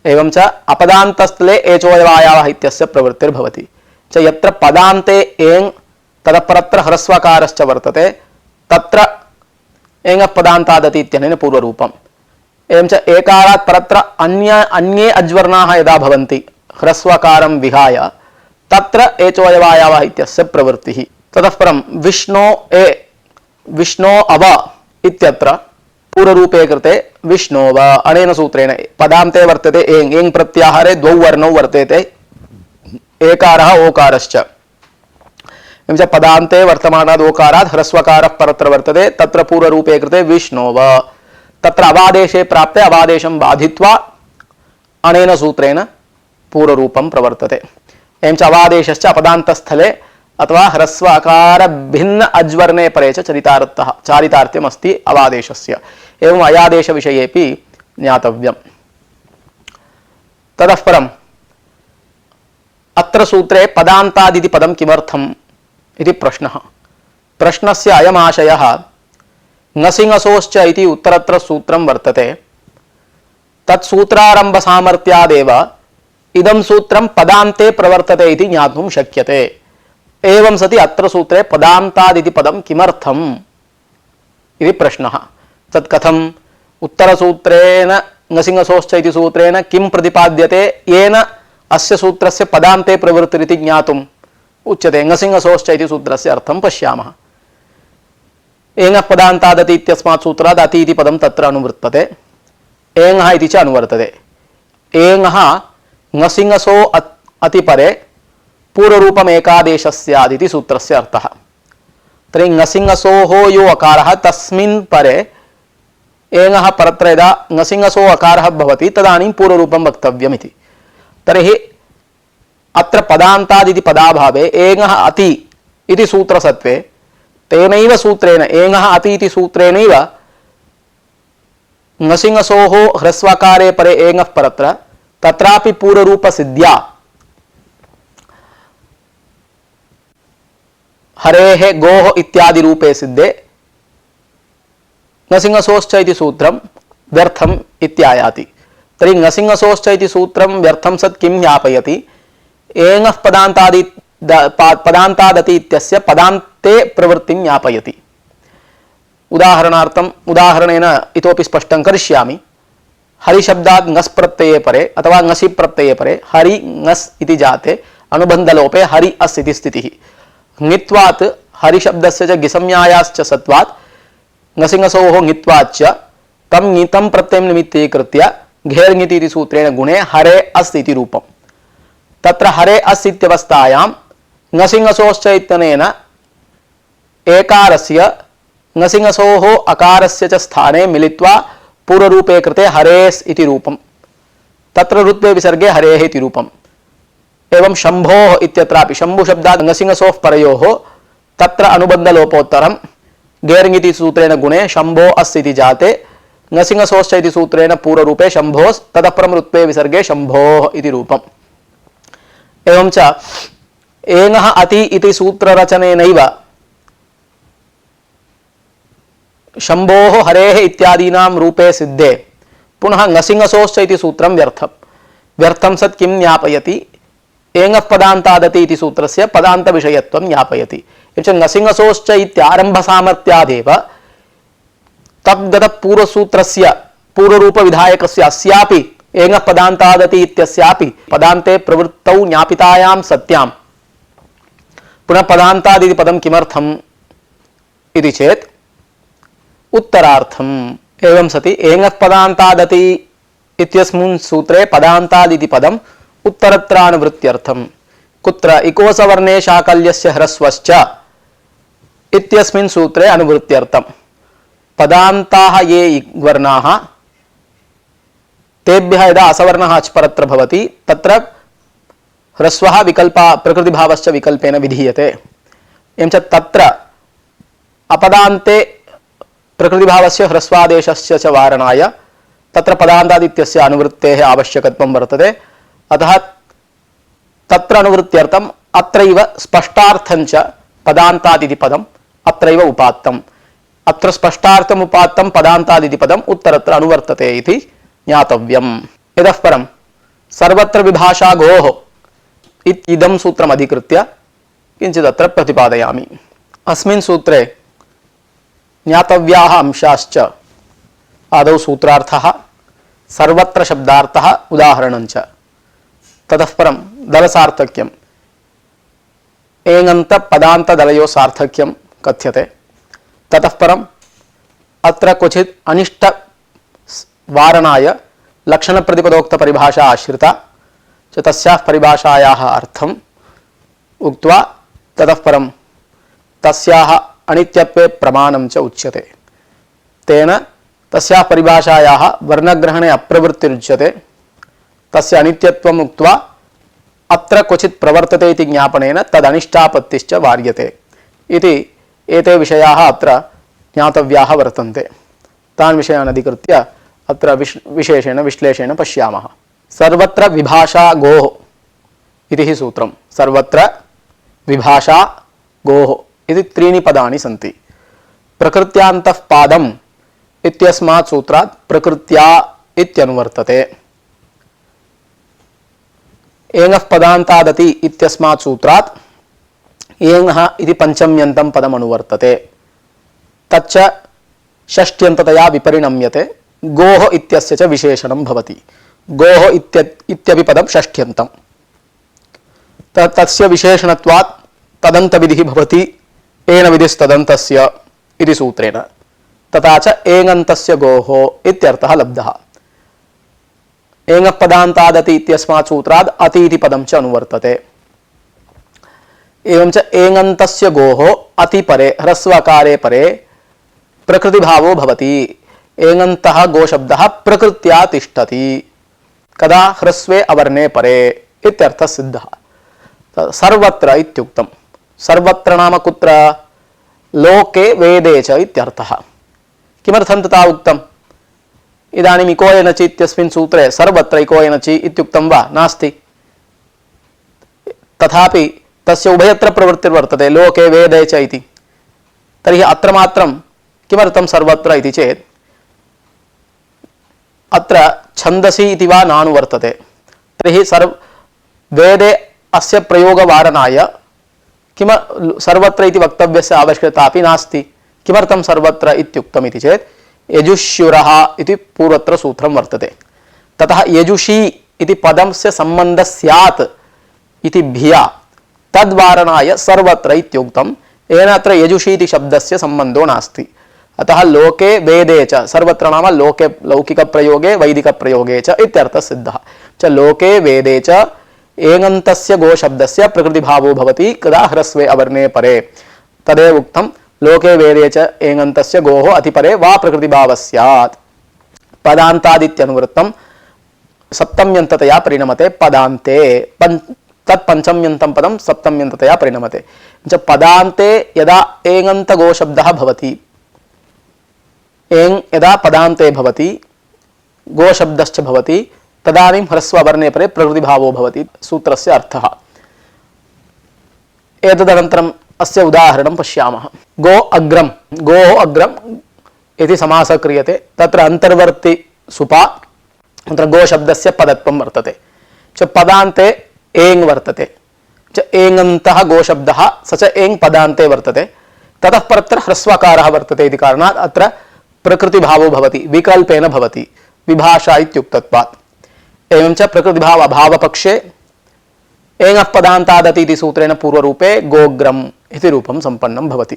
एवं च अपदान्तस्थले एचोयवायावः इत्यस्य प्रवृत्तिर्भवति च यत्र पदान्ते एङ् ततः परत्र ह्रस्वकारश्च वर्तते तत्र एङः पदान्तादति इत्यनेन पूर्वरूपम्। एवं च एकारात् परत्र अन्ये अज्वर्णाः यदा भवन्ति ह्रस्वकारं विहाय तत्र एचोयवायावः इत्यस्य प्रवृत्तिः। ततः परं विष्णो अव इत्यत्र पूर्वरूपे कृते विष्णोव अनेन सूत्रेण पदान्ते वर्तते एङ्, एङ् प्रत्याहारे द्वौ वर्णौ वर्तेते एकारः ओकारश्च। एवं च पदान्ते वर्तमानात् ओकारात् ह्रस्वकारः परत्र वर्तते, तत्र पूर्वरूपे कृते विष्णोव। तत्र अवादेशे प्राप्ते अवादेशं बाधित्वा अनेन सूत्रेण पूर्वरूपं प्रवर्तते। एवं च अवादेशश्च अपदान्तस्थले अथवा ह्रस्व अकार भिन्न अज्वर्णे परे च चारितार्थ्यम् अस्ति अवादेशस्य। एवं अयादेश विषयेपि ज्ञातव्यम्। ततः परम् अत्र सूत्रे पदान्तादिति पदं किमर्थम् इति प्रश्नः। प्रश्नस्य अयमाशयः ङसिङसोश्च इति उत्तरत्र सूत्रं वर्तते। तत्सूत्रारम्भ सामर्थ्यादेव इदं सूत्रं पदान्ते प्रवर्तते इति ज्ञातुं शक्यते। एवं सति अत्र सूत्रे पदान्तादिति पदं किमर्थम् इति प्रश्नः। तत् कथम्? उत्तरसूत्रेण ङसिङसोश्च इति सूत्रेण किं प्रतिपाद्यते येन अस्य सूत्रस्य पदान्ते प्रवृत्तिरिति ज्ञातुम् उच्यते। ङसिङसोश्च इति सूत्रस्य अर्थं पश्यामः। एङः पदान्तादति इत्यस्मात् सूत्रात् अति इति पदं तत्र अनुवर्तते, एङः इति च अनुवर्तते। एङः ङसिङसो अतिपरे पूर्वरूपम् एकादेशस्यादिति सूत्रस्य अर्थः। तर्हि ङसिङसोः यो अकारः तस्मिन् परे एङः परत्र यदा ङसिङसो अकारः भवति तदानीं पूर्वरूपं वक्तव्यमिति। तर्हि अत्र पदान्तादिति पदाभावे एङः अति इति सूत्रसत्वे तेनैव सूत्रेण एङः अति इति सूत्रेणैव ङसिङसोः ह्रस्वकारे परे एङः परत्र तत्रापि पूर्वरूपसिद्ध्या हरेः गोः इत्यादि रूपे सिद्धे ङसिङसोश्च इति सूत्रं व्यर्थम् इत्यायाति। तर्हि ङसिङसोश्च इति सूत्रं व्यर्थं सत् किं ज्ञापयति? एङः पदान्तादति इत्यस्य पदान्ते प्रवृत्तिं ज्ञापयति। उदाहरणेन इतोपि स्पष्टं करिष्यामि। हरिशब्दात् ङस् प्रत्यये परे अथवा ङसि प्रत्यये परे हरि ङस् इति जाते अनुबन्धलोपे हरि अस् इति स्थितिः। ङित्वात् हरिशब्दस्य च गिसंज्ञायाश्च सत्वात् ङसिङसोः ङित्वाच्च तं ङितं प्रत्ययं निमित्तीकृत्य घेर्ङिति इति सूत्रेण गुणे हरे अस् इति रूपम्। तत्र हरे अस् इत्यवस्थायां ङसिङसोश्च इत्यनेन एकारस्य ङसिङसोः अकारस्य च स्थाने मिलित्वा पूर्वरूपे कृते हरेस् इति रूपम्। तत्र ऋत्वे विसर्गे हरेः इति रूपम्। एवं शम्भोः इत्यत्रापि शम्भुशब्दात् ङसिङसोः परयोः तत्र अनुबन्धलोपोत्तरं घेर्ङिति सूत्रेण गुणे शम्भो अस् इति जाते ङसिङसोश्च इति सूत्रेण पूर्वरूपे शम्भोस् ततः परं ऋत्वे विसर्गे शम्भोः इति रूपम्। एवं च एङः अति इति सूत्ररचनेनैव शम्भोः हरेः इत्यादीनां रूपे सिद्धे पुनः ङसिङसोश्च इति सूत्रं व्यर्थं सत् किं ज्ञापयति? एङः पदान्तादति इति सूत्रस्य पदान्तविषयत्वं ज्ञापयति। एवं ङसिङसोश्च इत्यारम्भसामर्थ्यादेव तद्गतपूर्वसूत्रस्य पूर्वरूपविधायकस्य अस्यापि एङः पदान्तादति इत्यस्यापि पदान्ते प्रवृत्तौ ज्ञापितायां सत्यां पुनः पदान्तादिति पदं किमर्थम् इति चेत् उत्तरार्थम्। एवं सति एङः पदान्तादति इत्यस्मिन् सूत्रे पदान्तादिति पदम् उत्तरत्रानुवृत्त्यर्थम्। कुत्र? इकोसवर्णे शाकल्यस्य ह्रस्वश्च इत्यस्मिन् सूत्रे अनुवृत्त्यर्थम्। पदान्ताः ये वर्णाः तेभ्यः यदा असवर्णः अच् परत्र भवति तत्र ह्रस्वः विकल्पः प्रकृतिभावश्च विकल्पेन विधीयते। एवं च तत्र अपदान्ते प्रकृतिभावस्य ह्रस्वादेशस्य च वारणाय तत्र पदान्तादित्यस्य अनुवृत्तेः आवश्यकत्वं वर्तते। अतः तत्र अनुवृत्त्यर्थम् अत्रैव स्पष्टार्थञ्च पदान्तादिति पदम् अत्रैव उपात्तम्। अत्र स्पष्टार्थम् उपात्तं पदान्तादिति पदम् उत्तरत्र अनुवर्तते इति ज्ञातव्यम्। इतः परं सर्वत्र विभाषा गोः इदं सूत्रम् अधिकृत्य किञ्चित् अत्र प्रतिपादयामि। अस्मिन् सूत्रे ज्ञातव्याः अंशाश्च आदौ सूत्रार्थः, सर्वत्र शब्दार्थः, उदाहरणञ्च। ततः परं दलसार्थक्यम् एङन्त पदान्तदलयोः सार्थक्यं कथ्यते। ततः परम् अत्र क्वचित् अनिष्ट वारणाय लक्षणप्रतिपदोक्तपरिभाषा आश्रिता च तस्याः परिभाषायाः अर्थम् उक्त्वा ततः परं तस्याः अनित्यत्वे प्रमाणं च उच्यते। तेन तस्याः परिभाषायाः वर्णग्रहणे अप्रवृत्तिरुच्यते। तस्य अनित्यत्वम् उक्त्वा अत्र क्वचित् प्रवर्तते इति ज्ञापनेन तदनिष्टापत्तिश्च वार्यते इति एते विषयाः अत्र ज्ञातव्याः वर्तन्ते। तान् विषयान् अधिकृत्य अत्र विशेषेण विश्लेषेण पश्यामः। सर्वत्र विभाषा गोः इति हि सूत्रं। सर्वत्र विभाषा गोः इति त्रीणि पदानि सन्ति। प्रकृत्यान्तः पादम् इत्यस्मात् सूत्रात् प्रकृत्या इत्यनुवर्तते। एङः पदान्तादति इत्यस्मात् सूत्रात् एङः इति पञ्चम्यन्तं पदम् अनुवर्तते। तच्च षष्ट्यन्ततया विपरिणम्यते। गोः इत्यस्य च विशेषणं भवति। गोः इत्यपि पदं षष्ट्यन्तं। तस्य विशेषणत्वात् तदन्तविधिः भवति एण विधिस्तदन्तस्य इति सूत्रेण। तथा च एङन्तस्य गोः इत्यर्थः लब्धः। एङः पदान्तादति इत्यस्मात् सूत्रात् अति इति पदं च अनुवर्तते। एवं च एङन्तस्य गोः अतिपरे ह्रस्वकारे परे प्रकृतिभावो भवति। एङन्तः गोशब्दः प्रकृत्या तिष्ठति कदा ह्रस्वे अवर्णे परे इत्यर्थः सिद्धः। सर्वत्र इत्युक्तम्। सर्वत्र नाम कुत्र? लोके वेदे च इत्यर्थः। किमर्थं तथा उक्तम्? इदानीम् इको एनचि इत्यस्मिन् सूत्रे सर्वत्र इको एनचि इत्युक्तं वा? नास्ति। तथापि तस्य उभयत्र प्रवृत्तिर्वर्तते, लोके वेदे च इति। तर्हि अत्र मात्रं किमर्थं सर्वत्र इति चेत् अत्र छन्दसि इति वा नानुवर्तते। तर्हि वेदे अस्य प्रयोगवारणाय किम सर्वत्र इति वक्तव्यस्य आवश्यकता अपि नास्ति। किमर्थं सर्वत्र इत्युक्तम् इति चेत् यजुष्युरः इति पूर्वत्र सूत्रं वर्तते। ततः यजुषी इति पदस्य सम्बन्धः स्यात् इति भिया तद्वारणाय सर्वत्र इत्युक्तम्। येन अत्र यजुषी इति शब्दस्य सम्बन्धो नास्ति। अतः लोके वेदे च, सर्वत्र नाम लोके लौकिकप्रयोगे वैदिकप्रयोगे च इत्यर्थः सिद्धः। च लोके वेदे च एङन्तस्य गोशब्दस्य प्रकृतिभावो भवति कदा ह्रस्वे अवर्णे परे। तदेव उक्तं लोके वेदे च एङन्तस्य गोः अतिपरे वा प्रकृतिभावः स्यात्। पदान्तादित्यनुवृत्तं सप्तम्यन्ततया परिणमते पदान्ते। तत्पञ्चम्यन्तं पदं सप्तम्यन्ततया परिणमते। पदान्ते यदा एङन्तगोशब्दः भवति, एङ् यदा पदान्ते भवति गोशब्दश्च भवति तदानीं ह्रस्ववर्णे परे प्रकृतिभावो भवति सूत्रस्य अर्थः। एतदनन्तरम् अस्य उदाहरणं पश्यामः। गो अग्रम, गोः अग्रम इति समासः क्रियते। तत्र अन्तर्वर्ति सुपा तत्र गोशब्दस्य पदत्वं वर्तते। च पदान्ते एङ् वर्तते। च एङन्तः गोशब्दः स च एङ् पदान्ते वर्तते। ततः परत्र ह्रस्वकारः वर्तते इति कारणात् अत्र प्रकृतिभावो भवति, विकल्पेन भवति, विभाषा इत्युक्तत्वात्। एवं च प्रकृतिभाव अभावपक्षे एङः पदान्तादति इति सूत्रेण पूर्वरूपे गोग्रम इति रूपं सम्पन्नं भवति।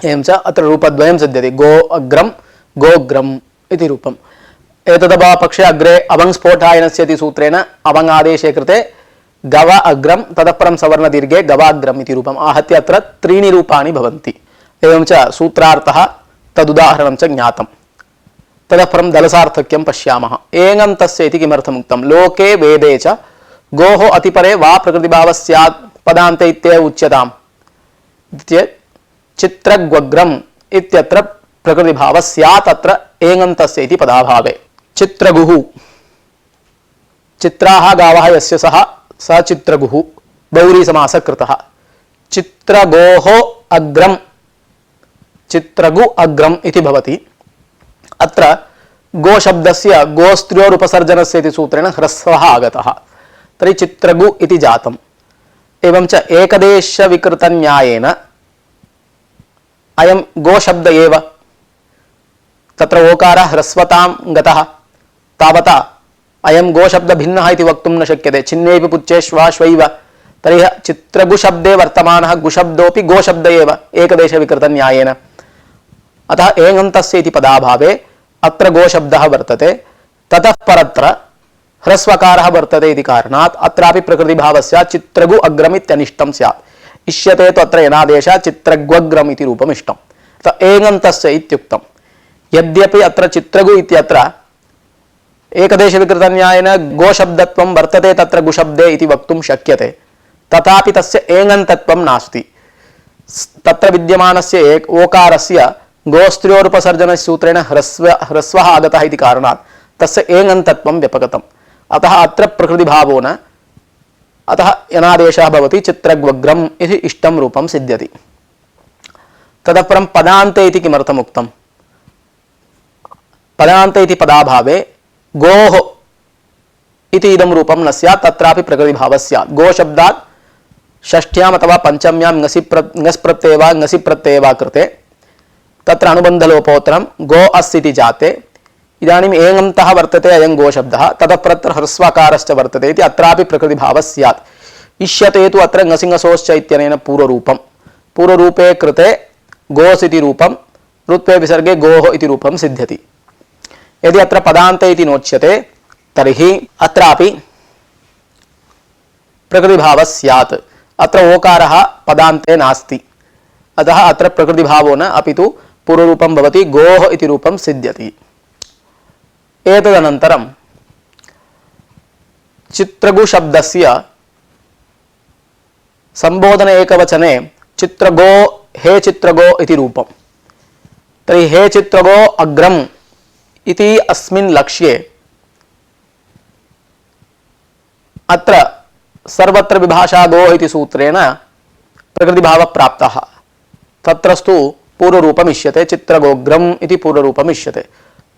एवं च अत्र रूपद्वयं सिद्ध्यति, गो अग्रम गोग्रम इति रूपम्। एतदभावपक्षे अग्रे अवङ्स्फोटायनस्य इति सूत्रेण अवङ्आदेशे कृते गव अग्रम ततः परं सवर्णदीर्घे गवाग्रम इति रूपम् आहत्य अत्र त्रीणि रूपाणि भवन्ति। एवं च सूत्रार्थः तदुदाहरणं च ज्ञातं। ततः परं दलसार्थक्यं पश्यामः। एङन्तस्य इति किमर्थम् उक्तं? लोके वेदे च गोः अतिपरे वा प्रकृतिभावः स्यात् पदान्ते इत्येव उच्यताम्। चित्रग्वग्रम इत्यत्र प्रकृतिभावः स्यात् अत्र एङन्तस्य इति पदाभावे। चित्रगुः, चित्राः गावः यस्य सः स चित्रगुः, बहुव्रीहि समासः कृतः। चित्रगोः अग्रम, चित्रगु अग्रम इति भवति। अत्र गोशब्दस्य गोस्त्र्योरुपसर्जनस्य इति सूत्रेण ह्रस्वः आगतः, तर्हि चित्रगु इति जातम्। एवं च एकदेशविकृतन्यायेन अयं गोशब्द एव, तत्र ओकारः ह्रस्वतां गतः, तावता अयं गोशब्द भिन्नः इति वक्तुं न शक्यते। छिन्नेपि पुच्छे श्वाश्वैव, तर्हि चित्रगुशब्दे वर्तमानः गुशब्दोऽपि गोशब्द एव एकदेशविकृतन्यायेन। अतः एङन्तस्य इति पदाभावे अत्र गोशब्दः वर्तते, ततः परत्र ह्रस्वकारः वर्तते इति कारणात् अत्रापि प्रकृतिभावः स्यात्, चित्रगु अग्रम इत्यनिष्टं स्यात्। इष्यते तु अत्र यनादेशः चित्रग्वग्रम इति रूपम् इष्टम्। एङन्तस्य इत्युक्तं। यद्यपि अत्र चित्रगु इत्यत्र एकदेशविकृतन्यायेन गोशब्दत्वं वर्तते तत्र गुशब्दे इति वक्तुं शक्यते, तथापि तस्य एङन्तत्वं नास्ति। तत्र विद्यमानस्य ओकारस्य गोस्त्र्योरुपसर्जनस्य सूत्रेण ह्रस्वः आगतः इति कारणात् तस्य एङन्तत्वं व्यपगतम्। अतः अत्र प्रकृतिभावो न, अतः यनादेशः भवति चित्रग्वग्रम इति इष्टं रूपं सिद्ध्यति। ततः परं पदान्ते इति किमर्थम् उक्तम्? पदान्ते इति पदाभावे गोः इति इदं रूपं न स्यात्, तत्रापि प्रकृतिभावः स्यात्। गोशब्दात् षष्ठ्याम् अथवा पञ्चम्यां ङस् प्रत्यये वा ङसि प्रत्यये वा कृते तत्र अनुबन्धलोपोत्तरं गो अस् इति जाते। इदानीम् एङन्तः वर्तते अयं गोशब्दः, ततः परत्र ह्रस्वकारश्च वर्तते इति अत्रापि प्रकृतिभावः स्यात्। इष्यते तु अत्र ङसिङसोश्च इत्यनेन पूर्वरूपं, पूर्वरूपे कृते गोस् इति रूपं, ऋत्वे विसर्गे गोः इति रूपं सिद्ध्यति। यदि अत्र पदान्ते इति नोच्यते तर्हि अत्रापि प्रकृतिभावः स्यात्। अत्र ओकारः पदान्ते नास्ति, अतः अत्र प्रकृतिभावो न अपितु पूर्वरूपं भवति, गोः इति रूपं सिद्ध्यति। एतदनन्तरं चित्रगु शब्दस्य संबोधन एकवचने चित्रगो हे चित्रगो इति रूपं। तर्हि हे चित्रगो अग्रम इति अस्मिन् लक्ष्ये अत्र सर्वत्र विभाषा गो इति सूत्रेण प्रकृतिभावः प्राप्तः। तत्रस्तु पूर्वरूपम् इष्यते, चित्रगोग्रम इति पूर्वरूपम् इष्यते,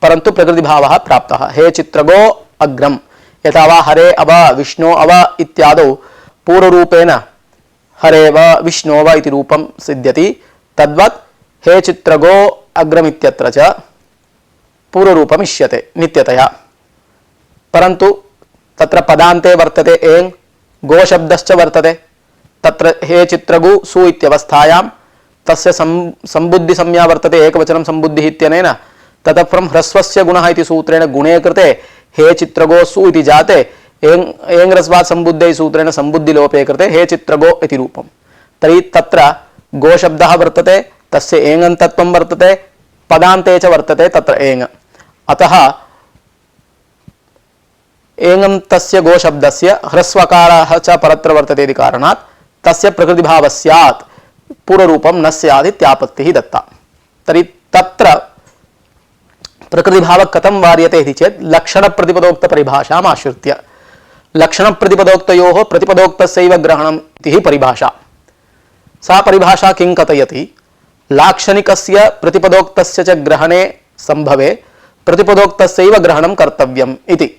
परन्तु प्रकृतिभावः प्राप्तः। हे चित्रगो अग्रम, यथा वा हरे अव विष्णो अव इत्यादौ पूर्वरूपेण हरे व विष्णो व इति रूपं सिद्ध्यति, तद्वत् हे चित्रगो अग्रम इत्यत्र च पूर्वरूपम् इष्यते नित्यतया। परन्तु तत्र पदान्ते वर्तते एङ्, गो शब्दश्च वर्तते। तत्र हे चित्रगु सु इत्यवस्थायां तस्य संबुद्धि संज्ञा वर्तते, एकवचनं संबुद्धिः इत्यनेन। ततः परं ह्रस्वस्य गुणः इति सूत्रेण गुणे कृते हे चित्रगो सु इति जाते, एङ् ह्रस्वात् संबुद्धै सूत्रेण संबुद्धिलोपे कृते हे चित्रगो इति रूपं। तर्हि तत्र गो शब्दः वर्तते, तस्य एङन्तत्वं वर्तते, पदान्ते च वर्तते तत्र एङ्। अतः एङन्तस्य गो शब्दस्य ह्रस्वकारः च परत्र वर्तते इति कारणात् तस्य प्रकृतिभावः स्यात्, पूर्वरूपं न स्यात् इत्यापत्तिः दत्ता। तर्हि तत्र प्रकृतिभावः कथं वार्यते इति चेत् लक्षणप्रतिपदोक्तपरिभाषाम् आश्रित्य। लक्षणप्रतिपदोक्तयोः प्रतिपदोक्तस्यैव ग्रहणम् इति हि परिभाषा। सा परिभाषा किं कथयति? लाक्षणिकस्य प्रतिपदोक्तस्य च ग्रहणे संभवे प्रतिपदोक्तस्यैव ग्रहणं कर्तव्यम् इति।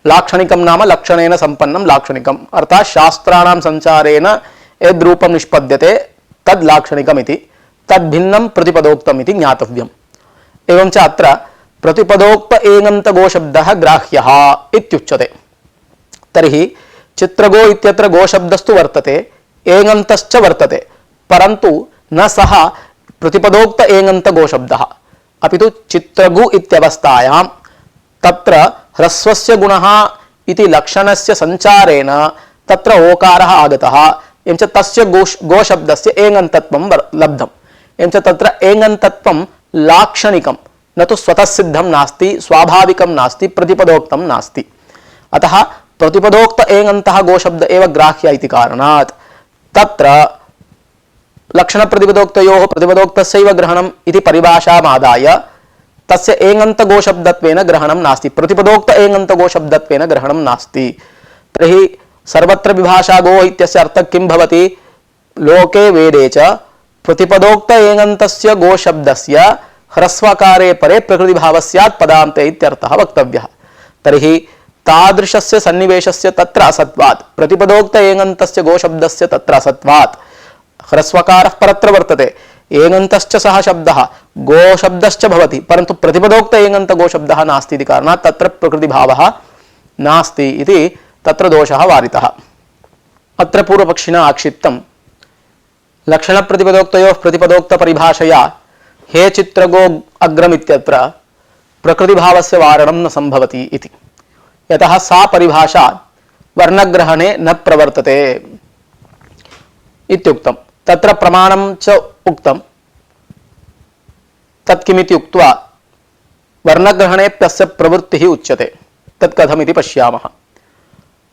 लाक्षणिकं नाम लक्षणेन संपन्नं लाक्षणिकम्, अर्थात् शास्त्राणां संचारेण यद्रूपं निष्पद्यते तद् लाक्षणिकम् इति, तद्भिन्नं प्रतिपदोक्तम् इति ज्ञातव्यम्। एवं च अत्र प्रतिपदोक्त एङन्त गो शब्दः ग्राह्यः इत्युच्यते। तर्हि चित्रगो इत्यत्र गो शब्दस्तु वर्तते, एङन्तश्च वर्तते, परन्तु न सः प्रतिपदोक्त एङन्त गो शब्दः, अपितु चित्रगु इत्यवस्थायां तत्र ह्रस्वस्य गुणः इति लक्षणस्य संचारेण तत्र ओकारः आगतः, एवं च तस्य गो शब्दस्य एङन्तत्वं लब्धम्। एवं च तत्र एङन्तत्वं लाक्षणिकं, न तु स्वतः सिद्धं नास्ति, स्वाभाविकं नास्ति, प्रतिपदोक्तं नास्ति। अतः प्रतिपदोक्त एङन्तः गो शब्द एव ग्राह्य इति कारणात् तत्र लक्षणप्रतिपदोक्तयोः प्रतिपदोक्तस्यैव ग्रहणम् इति परिभाषामादाय तस्य एङन्त गो शब्दत्वेन ग्रहणं नास्ति, प्रतिपदोक्त एङन्त गो शब्दत्वेन ग्रहणं नास्ति। तर्हि सर्वत्र विभाषा गो इत्यस्य अर्थः किं भवति? लोके वेदे च प्रतिपदोक्त एङन्तस्य गो शब्दस्य ह्रस्वकारे परे प्रकृतिभावः स्यात् पदान्ते इत्यर्थः वक्तव्यः। तर्हि तादृशस्य सन्निवेशस्य तत्र असत्वात्, प्रतिपदोक्त एङन्तस्य गो शब्दस्य तत्र असत्वात्, ह्रस्वकारः परत्र वर्तते, एङन्तश्च सः शब्दः गो शब्दश्च भवति, परन्तु प्रतिपदोक्त एङन्त गो शब्दः नास्ति इति कारणात् तत्र प्रकृतिभावः नास्ति इति तत्र दोषः वारितः। अत्र पूर्वपक्षिणा आक्षिप्तं लक्षणप्रतिपदोक्तयोः प्रतिपदोक्तपरिभाषया हे चित्रगो अग्रम इत्यत्र प्रकृतिभावस्य वारणं न संभवति इति। यतः सा परिभाषा वर्णग्रहणे न प्रवर्तते इत्युक्तं। तत्र प्रमाणं च उक्तं, तत्किमिति उक्त्वा वर्णग्रहणेऽप्यस्य प्रवृत्तिः उच्यते। तत् कथमिति पश्यामः।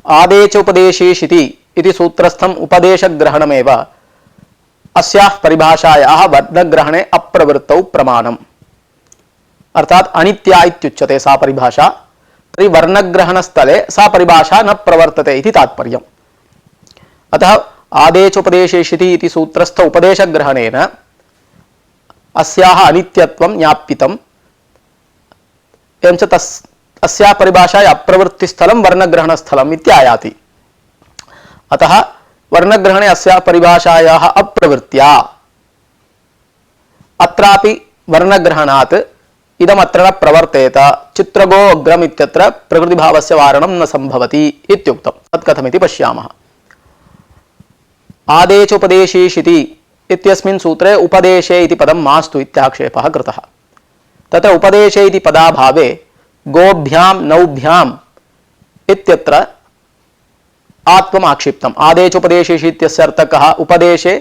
आदेच उपदेशेषिति इति सूत्रस्थम् उपदेशग्रहणमेव अस्याः परिभाषायाः वर्णग्रहणे अप्रवृत्तौ प्रमाणम्, अर्थात् अनित्या इत्युच्यते सा परिभाषा। तर्हि वर्णग्रहणस्थले सा परिभाषा न प्रवर्तते इति तात्पर्यम्। अतः आदेचोपदेशेषिति इति सूत्रस्थ उपदेशग्रहणेन अस्याः अनित्यत्वं ज्ञापितम्। एवं च अस्याः परिभाषायाः अप्रवृत्तिस्थलं वर्णग्रहणस्थलम् इत्यायाति। अतः वर्णग्रहणे अस्याः परिभाषायाः अप्रवृत्त्या अत्रापि वर्णग्रहणात् इदमत्र न प्रवर्तेत, चित्रगो अग्रम इत्यत्र प्रकृतिभावस्य वारणं न संभवति इत्युक्तम्। तत् कथमिति पश्यामः। आदेचोपदेशेषिति इत्यस्मिन् सूत्रे उपदेशे इति पदं मास्तु इत्याक्षेपः कृतः। तत्र उपदेशे इति पदाभावे गोभ्यां नौभ्याम् इत्यत्र आत्वम् आक्षिप्तम् आदेशोपदेशेषु इत्यस्य अर्थः कः उपदेशे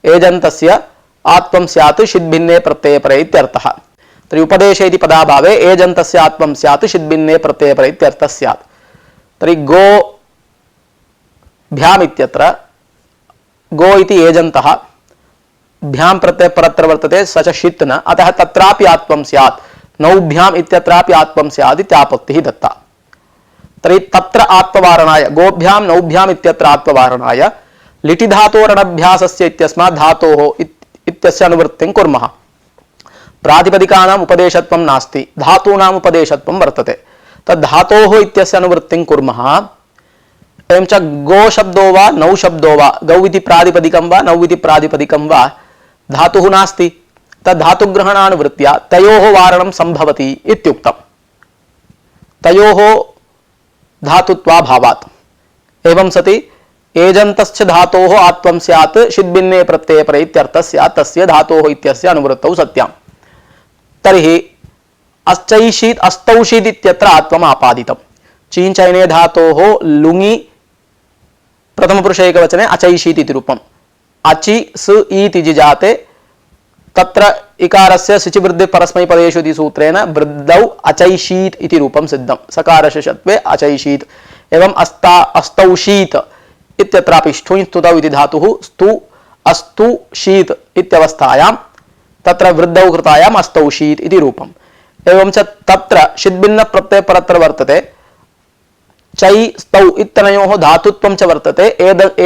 एजन्तस्य आत्वं स्यात् षिद्भिन्ने प्रत्यये परे इत्यर्थः तर्हि उपदेशे इति पदाभावे एजन्तस्य आत्वं स्यात् षिद्भिन्ने प्रत्यये परे इत्यर्थः स्यात् तर्हि गो भ्याम इत्यत्र गो इति एजन्तः भ्याम प्रत्यय परत्र वर्तते स च षित् न अतः तत्रापि आत्वं स्यात् नौभ्याम इत्यत्रापि आत्वं स्यात् इत्यापत्तिः दत्ता तर्हि तत्र आत्मवारणाय गोभ्याम नौभ्याम इत्यत्र आत्मवारणाय लिटि धातोरणभ्यासस्य इत्यस्मात् धातोः इत्यस्य अनुवृत्तिं कुर्मः प्रातिपदिकानाम् उपदेशत्वं नास्ति धातूनाम् उपदेशत्वं वर्तते तद् धातोः इत्यस्य अनुवृत्तिं कुर्मः एवं च गो शब्दो वा नौ शब्दो वा गौ इति प्रातिपदिकं वा नौ इति प्रातिपदिकं वा धातुः नास्ति तद् धातुग्रहणानुवृत्त्या तयोः वारणं सम्भवति इत्युक्तम् तयोः धातुत्वाभावात् एवं सति एजन्तस्य धातोः आत्वं स्यात् षिद्भिन्ने प्रत्यये परे इत्यर्थः स्यात् तस्य धातोः इत्यस्य अनुवृत्तौ सत्यां तर्हि अश्चैषीत् अस्तौषीत् इत्यत्र आत्वम् आपादितं चीञ्चयने धातोः लुङि प्रथमपुरुषैकवचने अचैषीत् इति रूपम् अचि सु ईति जिजाते तत्र इकारस्य सिचिवृद्धि परस्मैपदेषु इति सूत्रेण वृद्धौ अचैषीत् इति रूपं सिद्धं सकारस्य षत्वे अचैषीत् एवं अस्तौषीत् इत्यत्रापि ष्ठुञ् स्तुतौ इति धातुः स्तु अस्तु शीत् इत्यवस्थायां तत्र वृद्धौ कृतायाम् अस्तौषीत् इति रूपम् एवं च तत्र षिद्भिन्न प्रत्यय परत्र वर्तते चै स्तौ इत्यनयोः धातुत्वं च वर्तते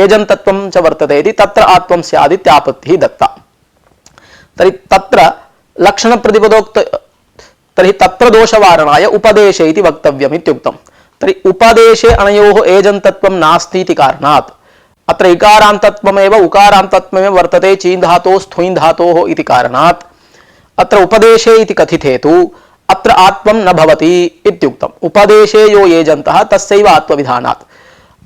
एजन्तत्वं च वर्तते इति तत्र आत्वं स्यात् इत्यापत्तिः दत्ता तर्हि तत्र लक्षणप्रतिपदोक्त तर्हि तत्र दोषवारणाय उपदेशे इति वक्तव्यम् इत्युक्तं तर्हि उपदेशे अनयोः एजन्तत्वं नास्ति इति कारणात् अत्र इकारान्तत्वमेव उकारान्तत्वमेव वर्तते चीन् धातोः स्थुञ् धातोः इति कारणात् अत्र उपदेशे इति कथितेतु अत्र आत्वं न भवति इत्युक्तम् उपदेशे यो एजन्तः तस्यैव आत्मविधानात्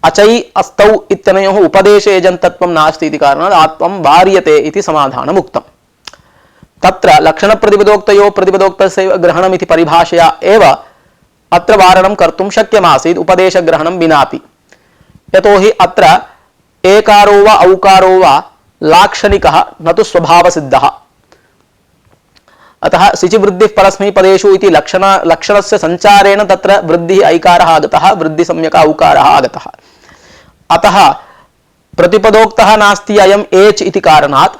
अचै अस्तौ इत्यनयोः उपदेशे एजन्तत्वं नास्ति इति कारणात् आत्वं वार्यते इति समाधानम् उक्तम् तत्र लक्षणप्रतिपदोक्तयोः प्रतिपदोक्तस्य ग्रहणम् इति परिभाषया एव अत्र वारणं कर्तुं शक्यमासीत् उपदेशग्रहणं विनापि यतोहि अत्र एकारो वा औकारो वा लाक्षणिकः न तु स्वभावसिद्धः अतः सिचिवृद्धिः परस्मैपदेषु इति लक्षणस्य संचारेण तत्र वृद्धिः ऐकारः आगतः वृद्धिसंज्ञक औकारः आगतः अतः प्रतिपदोक्तः नास्ति अयम् एच् इति कारणात्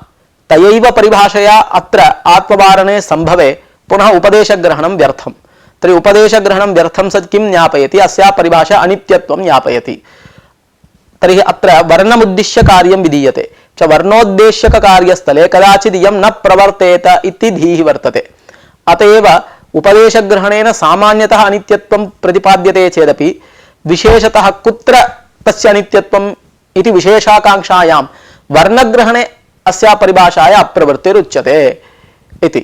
तयैव परिभाषया अत्र आत्मवारणे संभवे पुनः उपदेशग्रहणं व्यर्थम् तर्हि उपदेशग्रहणं व्यर्थं सत् किं ज्ञापयति अस्याः परिभाषा अनित्यत्वं ज्ञापयति तर्हि अत्र वर्णमुद्दिश्य कार्यं विधीयते च वर्णोद्देश्यक कार्यस्थले कदाचित् इयं न प्रवर्तेत इति धीः वर्तते अतएव उपदेशग्रहणेन सामान्यतः अनित्यत्वं प्रतिपाद्यते चेदपि विशेषतः कुत्र तस्य अनित्यत्वम् इति विशेषाकांक्षायां वर्णग्रहणे अस्या परिभाषाया अप्रवृत्तिरुच्यते इति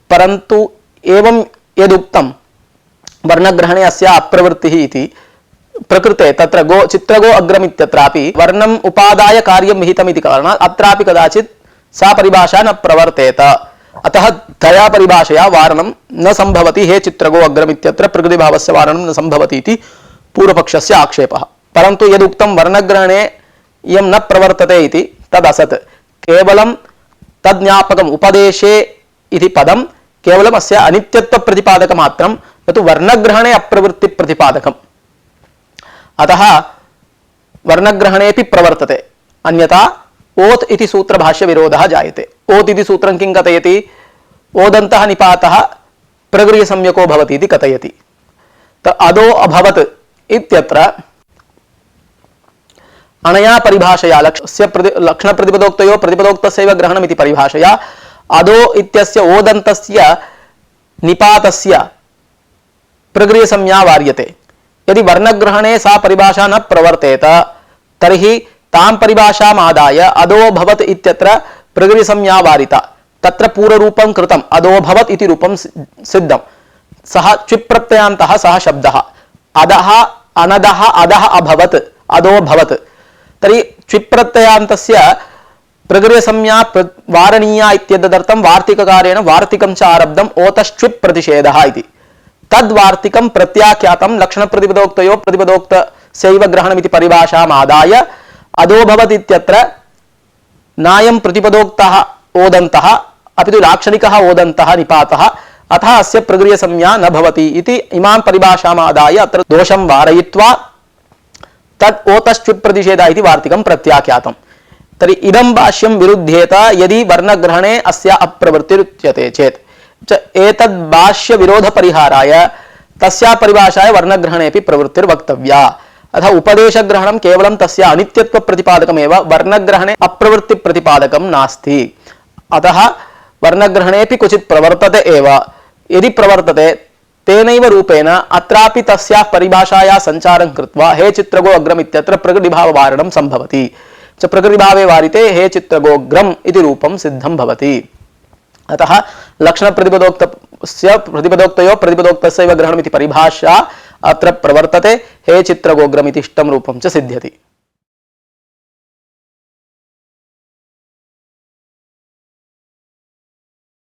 परन्तु एवं यदुक्तं वर्णग्रहणे अस्या अप्रवृत्तिः इति प्रकृते तत्र गो चित्रगो अग्रमित्यत्रापि वर्णम् उपादाय कार्यं विहितम् इति कारणात् अत्रापि कदाचित् सा परिभाषा न प्रवर्तेत अतः तया परिभाषया वारणं न संभवति हे चित्रगो अग्रमित्यत्र प्रकृतिभावस्य वारणं न संभवति इति पूर्वपक्षस्य आक्षेपः परन्तु यदुक्तं वर्णग्रहणे इयं न प्रवर्तते इति तदसत् केवलं तज्ज्ञापकम् उपदेशे इति पदं केवलम् अस्य अनित्यत्वप्रतिपादकमात्रं न तु वर्णग्रहणे अप्रवृत्तिप्रतिपादकम् अतः वर्णग्रहणेपि प्रवर्तते अन्यथा ओत् इति सूत्रभाष्य विरोधः जायते ओत् इति सूत्रं किं कथयति ओदन्तः निपातः प्रगृह्यसंज्ञको भवति इति कथयति अदो अभवत् इत्यत्र अनया परिभाषया लक्षणप्रतिपदोक्तयोः प्रतिपदोक्तस्यैव ग्रहणम् इति परिभाषया अदो इत्यस्य ओदन्तस्य निपातस्य प्रगृह्यसंज्ञा वार्यते यदि वर्णग्रहणे सा परिभाषा न प्रवर्तेत तर्हि तां परिभाषाम् आदाय अदो भवत् इत्यत्र प्रगृह्यसंज्ञा वारिता तत्र पूर्वरूपं कृतम् अदो भवत् इति रूपं सिद्धं सः च्विप्रत्ययान्तः सः शब्दः अदः अनदः अदः अभवत् अदो भवत् तर्हि च्विप्रत्ययान्तस्य प्रगृह्यसंज्ञा वारणीया इत्यदर्थं वार्तिककारेण वार्तिकं च आरब्धम् ओतश्च्विप् प्रतिषेधः इति तद्वार्तिकं प्रत्याख्यातं लक्षणप्रतिपदोक्तयो प्रतिपदोक्तस्यैव ग्रहणमिति परिभाषाम् आदाय अदो भवति इत्यत्र नायं प्रतिपदोक्तः ओदन्तः अपितु लाक्षणिकः ओदन्तः निपातः अतः अस्य प्रगृह्यसंज्ञा न भवति इति इमां परिभाषाम् आदाय अत्र दोषं वारयित्वा तद् ओतश्च्युत् प्रतिषेध इति वार्तिकं प्रत्याख्यातम्। तर्हि इदं भाष्यं विरुध्येत यदि वर्णग्रहणे अस्य अप्रवृत्तिरुच्यते चेत् एतद् भाष्य विरोध परिहाराय तस्या परिभाषाय वर्णग्रहणेपि प्रवृत्तिर्वक्तव्या। अतः उपदेशग्रहणं केवलं तस्य अनित्यत्व प्रतिपादकमेव, वर्णग्रहणे अप्रवृत्ति प्रतिपादकं नास्ति। अतः वर्णग्रहणेपि क्वचित् प्रवर्तते एव। यदि प्रवर्तते तेनैव रूपेण अत्रापि तस्याः परिभाषायाः सञ्चारं कृत्वा हे चित्रगो अग्रम् इत्यत्र प्रकृतिभाववारणं सम्भवति। प्रकृतिभावे वारिते हे चित्रगोग्रम् इति रूपं सिद्धं भवति। अतः लक्षणप्रतिपदोक्तस्य प्रतिपदोक्तयो प्रतिपदोक्तस्यैव ग्रहणमिति परिभाषा अत्र प्रवर्तते। हे चित्रगोग्रम् इति इष्टं रूपं च सिद्ध्यति।